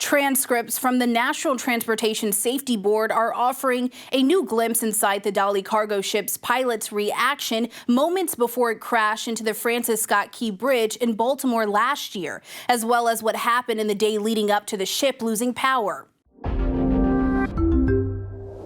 Transcripts from the National Transportation Safety Board are offering a new glimpse inside the Dali cargo ship's pilot's reaction moments before it crashed into the Francis Scott Key Bridge in Baltimore last year, as well as what happened in the day leading up to the ship losing power.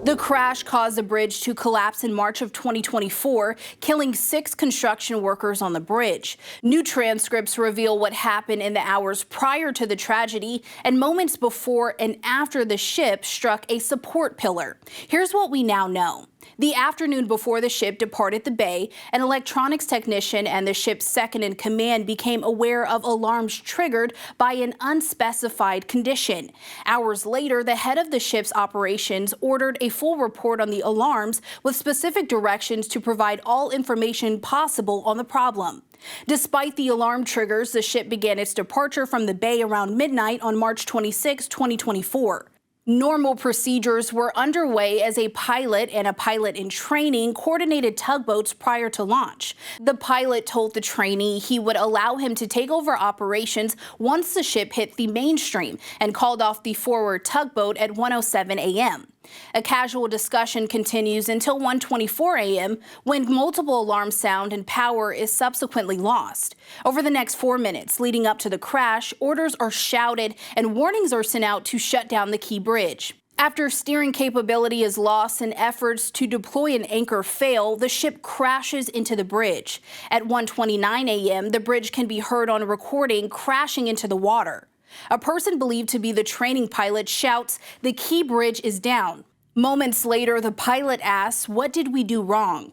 The crash caused the bridge to collapse in March of 2024, killing 6 construction workers on the bridge. New transcripts reveal what happened in the hours prior to the tragedy and moments before and after the ship struck a support pillar. Here's what we now know. The afternoon before the ship departed the bay, an electronics technician and the ship's second in command became aware of alarms triggered by an unspecified condition. Hours later, the head of the ship's operations ordered a full report on the alarms with specific directions to provide all information possible on the problem. Despite the alarm triggers, the ship began its departure from the bay around midnight on March 26, 2024. Normal procedures were underway as a pilot and a pilot in training coordinated tugboats prior to launch. The pilot told the trainee he would allow him to take over operations once the ship hit the mainstream and called off the forward tugboat at 1:07 a.m. A casual discussion continues until 1:24 a.m. when multiple alarms sound and power is subsequently lost. Over the next 4 minutes leading up to the crash, orders are shouted and warnings are sent out to shut down the Key Bridge. After steering capability is lost and efforts to deploy an anchor fail, the ship crashes into the bridge. At 1:29 a.m., the bridge can be heard on a recording crashing into the water. A person believed to be the training pilot shouts, "The Key Bridge is down." Moments later, the pilot asks, "What did we do wrong?"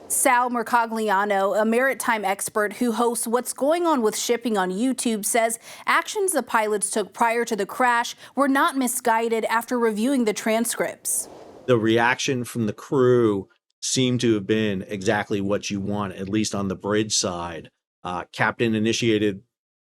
Sal Mercogliano, a maritime expert who hosts What's Going On with Shipping on YouTube, says actions the pilots took prior to the crash were not misguided after reviewing the transcripts. The reaction from the crew seemed to have been exactly what you want, at least on the bridge side. Captain initiated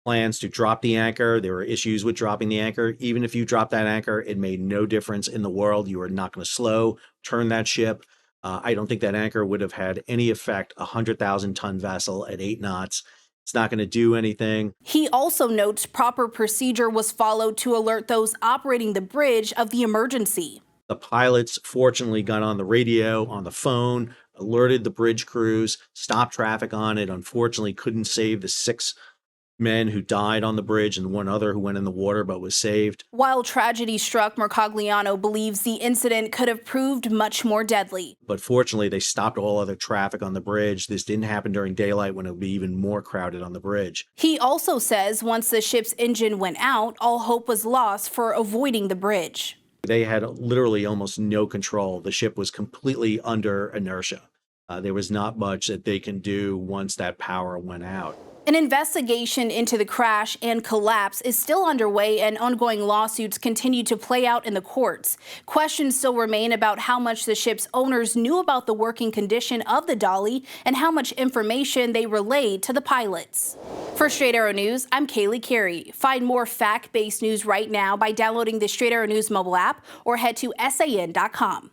plans to drop the anchor. There were issues with dropping the anchor. Even if you drop that anchor, it made no difference in the world. You are not going to turn that ship. I don't think that anchor would have had any effect. 100,000-ton vessel at 8 knots. It's not going to do anything. He also notes proper procedure was followed to alert those operating the bridge of the emergency. The pilots fortunately got on the radio, on the phone, alerted the bridge crews, stopped traffic on it. Unfortunately, couldn't save the 6 men who died on the bridge and 1 other who went in the water but was saved. While tragedy struck, Mercogliano believes the incident could have proved much more deadly. But fortunately, they stopped all other traffic on the bridge. This didn't happen during daylight when it would be even more crowded on the bridge. He also says once the ship's engine went out, all hope was lost for avoiding the bridge. They had literally almost no control. The ship was completely under inertia. There was not much that they can do once that power went out. An investigation into the crash and collapse is still underway, and ongoing lawsuits continue to play out in the courts. Questions still remain about how much the ship's owners knew about the working condition of the Dali and how much information they relayed to the pilots. For Straight Arrow News, I'm Kaylee Carey. Find more fact-based news right now by downloading the Straight Arrow News mobile app or head to san.com.